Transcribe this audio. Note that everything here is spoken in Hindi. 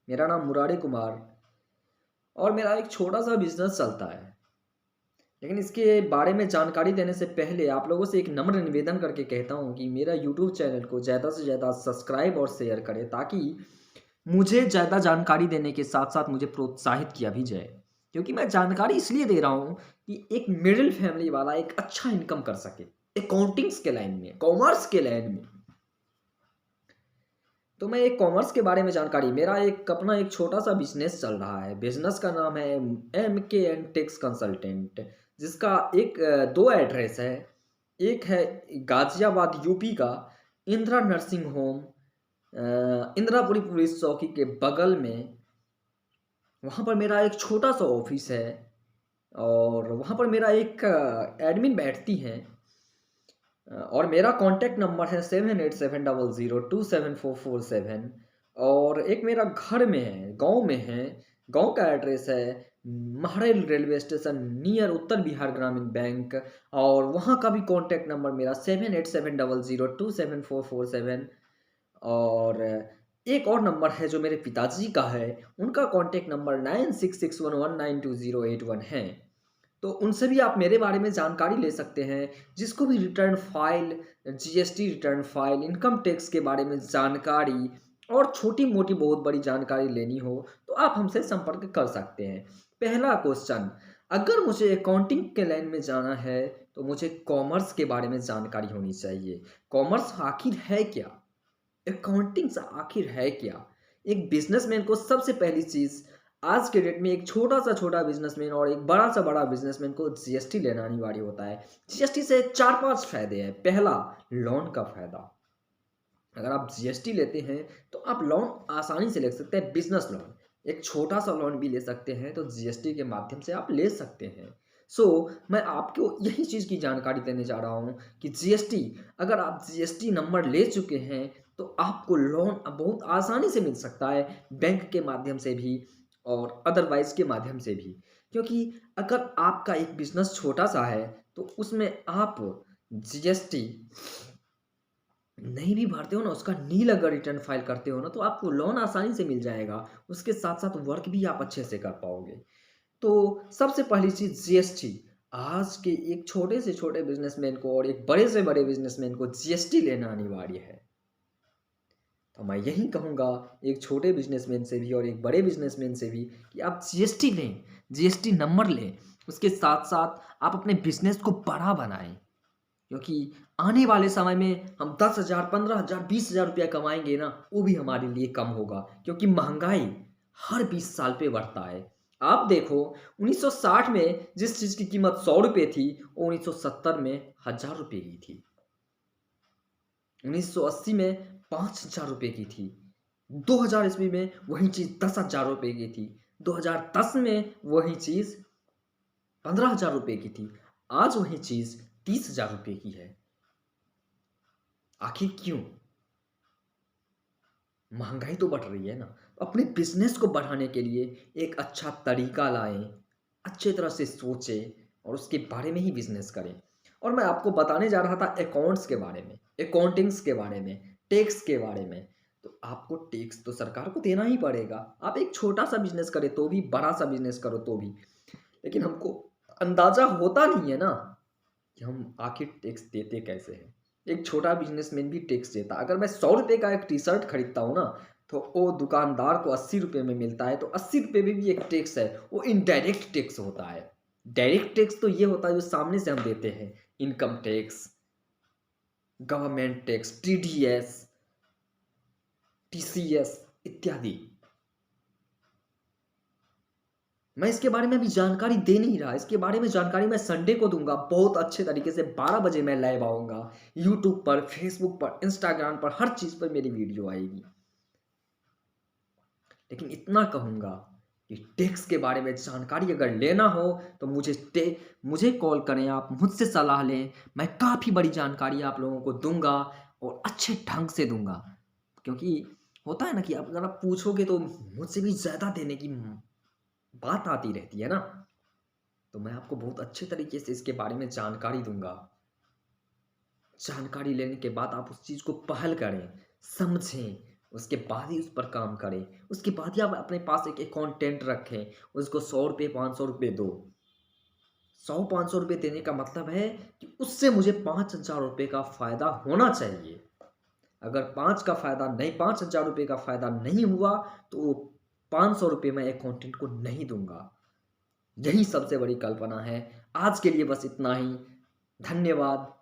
मेरा नाम मुरारी कुमार और मेरा एक छोटा-सा बिज़नेस चलता है। लेकिन इसके बारे में जानकारी देने से पहले आप लोगों से एक नम्र निवेदन करके कहता हूँ कि मेरा यूट्यूब चैनल को ज़्यादा से ज़्यादा सब्सक्राइब और शेयर करें ताकि मुझे ज़्यादा जानकारी देने के साथ-साथ मुझे प्रोत्साहित किया भी जाए। क्योंकि मैं जानकारी इसलिए दे रहा हूँ कि एक मिडल फैमिली वाला एक अच्छा इनकम कर सके, अकाउंटिंग्स के लाइन में, कॉमर्स के लाइन में। तो मैं एक कॉमर्स के बारे में जानकारी मेरा एक अपना एक छोटा-सा बिज़नेस चल रहा है। बिज़नेस का नाम है एमकेएन टैक्स कंसल्टेंट जिसका 2 एड्रेस है। एक है गाज़ियाबाद यूपी का Indira nursing home Indirapuri police चौकी के बगल में, वहाँ पर मेरा एक छोटा-सा ऑफ़िस है और वहाँ पर मेरा एक एडमिन बैठती हैं। और मेरा कॉन्टैक्ट नंबर है 7870027447 और एक मेरा घर में है, गाँव में है। गाँव का एड्रेस है महरैल रेलवे स्टेशन नियर उत्तर बिहार ग्रामीण बैंक और वहाँ का भी कॉन्टैक्ट नंबर मेरा 7870027447 और एक और नंबर है जो मेरे पिताजी का है, उनका कॉन्टैक्ट नंबर 9661192081 है। तो उनसे भी आप मेरे बारे में जानकारी ले सकते हैं। जिसको भी return file, GST return file, income tax के बारे में जानकारी और छोटी-मोटी बहुत बड़ी जानकारी लेनी हो, तो आप हमसे संपर्क कर सकते हैं। पहला क्वेश्चन, अगर मुझे अकाउंटिंग के लाइन में जाना है, तो मुझे कॉमर्स के बारे में जानकारी होनी चाहिए। कॉमर्स आखिर है क्या? अकाउंटिंग्स आखिर है क्या? एक बिज़नेसमैन को सबसे पहली चीज़ आज के डेट में एक छोटा-सा छोटा बिज़नेसमैन और एक बड़ा-सा बड़ा बिज़नेसमैन को जीएसटी लेना अनिवार्य होता है। जीएसटी से 4-5 फ़ायदे हैं। पहला, लोन का फ़ायदा। अगर आप जीएसटी लेते हैं, तो आप लोन आसानी से ले सकते हैं, बिज़नेस लोन। एक छोटा-सा लोन भी ले सकते हैं, तो जीएसटी के माध्यम से आप ले सकते हैं। मैं आपको यही चीज़ की जानकारी देने जा रहा हूँ कि जीएसटी अगर आप जीएसटी नंबर ले चुके हैं, तो आपको लोन बहुत आसानी से मिल सकता है, बैंक के माध्यम से भी और अदरवाइज़ के माध्यम से भी। क्योंकि अगर आपका एक बिज़नेस छोटा-सा है, तो उसमें आप जीएसटी नहीं भी भरते हो ना, उसका नील अगर रिटर्न फाइल करते हो ना, तो आपको लोन आसानी से मिल जाएगा। उसके साथ-साथ वर्क भी आप अच्छे से कर पाओगे। तो सबसे पहली चीज़ जीएसटी। आज के एक छोटे से छोटे बिज़नेसमैन को और एक बड़े से बड़े बिज़नेसमैन को जीएसटी लेना अनिवार्य है। तो मैं यही कहूँगा एक छोटे बिज़नेसमैन से भी और एक बड़े बिज़नेसमैन से भी कि आप जीएसटी लें, जीएसटी नंबर लें। उसके साथ-साथ आप अपने बिज़नेस को बड़ा बनाएँ। क्योंकि आने वाले समय में हम 10,000, 15,000, 20,000 रुपया कमाएँगे ना, वो भी हमारे लिए कम होगा क्योंकि महँगाई हर 20 साल पे बढ़ता है। आप देखो 1960 में जिस चीज़ की कीमत ₹100 थी, वो 1970 में ₹1000 की थी। 1980 में ₹5000 की थी। 2000 ईस्वी में वही चीज़ ₹10,000 की थी। 2010 में वही चीज़ ₹15,000 की थी। आज वही चीज़ ₹30,000 की है। आखिर क्यों? महँगाई तो बढ़ रही है ना। अपने बिज़नेस को बढ़ाने के लिए एक अच्छा तरीका लाएँ, अच्छे तरह से सोचें और उसके बारे में ही बिज़नेस करें। और मैं आपको बताने जा रहा था अकाउंट्स के बारे में, अकाउंटिंग्स के बारे में, टैक्स के बारे में। तो आपको टैक्स तो सरकार को देना ही पड़ेगा। आप एक छोटा-सा बिज़नेस करें तो भी, बड़ा-सा बिज़नेस करो तो भी। लेकिन हमको अंदाज़ा होता नहीं है ना कि हम आखिर टैक्स देते कैसे हैं। एक छोटा बिज़नेसमैन भी टैक्स देता है। अगर मैं ₹100 का एक टी-शर्ट खरीदता हूँ ना, तो वो दुकानदार को ₹80 में मिलता है, तो ₹80 में भी एक टैक्स है, वो इनडायरेक्ट टैक्स होता है। डायरेक्ट टैक्स तो ये होता है जो सामने से हम देते हैं, income tax, government tax, TDS, TCS इत्यादि। मैं इसके बारे में अभी जानकारी दे नहीं रहा, इसके बारे में जानकारी मैं संडे को दूँगा, बहुत अच्छे तरीके से 12 बजे मैं लाइव आऊँगा। यूट्यूब पर, फेसबुक पर, इंस्टाग्राम पर, हर चीज़ पर मेरी वीडियो आएगी। लेकिन इतना कहूँगा कि टैक्स के बारे में जानकारी अगर लेना हो, तो मुझे कॉल करें आप, मुझसे सलाह लें। मैं काफ़ी बड़ी जानकारी आप लोगों को दूँगा और अच्छे ढंग से दूँगा। क्योंकि होता है ना कि आप अगर आप पूछोगे तो मुझसे भी ज़्यादा देने की बात आती रहती है ना। तो मैं आपको बहुत अच्छे तरीके से इसके बारे में जानकारी दूँगा। जानकारी लेने के बाद आप उस चीज़ को पहल करें, समझें, उसके बाद ही उस पर काम करें। उसके बाद ही आप अपने पास एक अकाउंटेंट रखें, उसको 100 रुपये, 500 रुपये दो। 100-500 रुपये देने का मतलब है कि उससे मुझे 5,000 रुपये का फ़ायदा होना चाहिए। अगर 5,000 रुपये का फ़ायदा नहीं हुआ, तो वो 500 रुपये मैं अकाउंटेंट को नहीं दूँगा। यही सबसे बड़ी कल्पना है। आज के लिए बस इतना ही। धन्यवाद।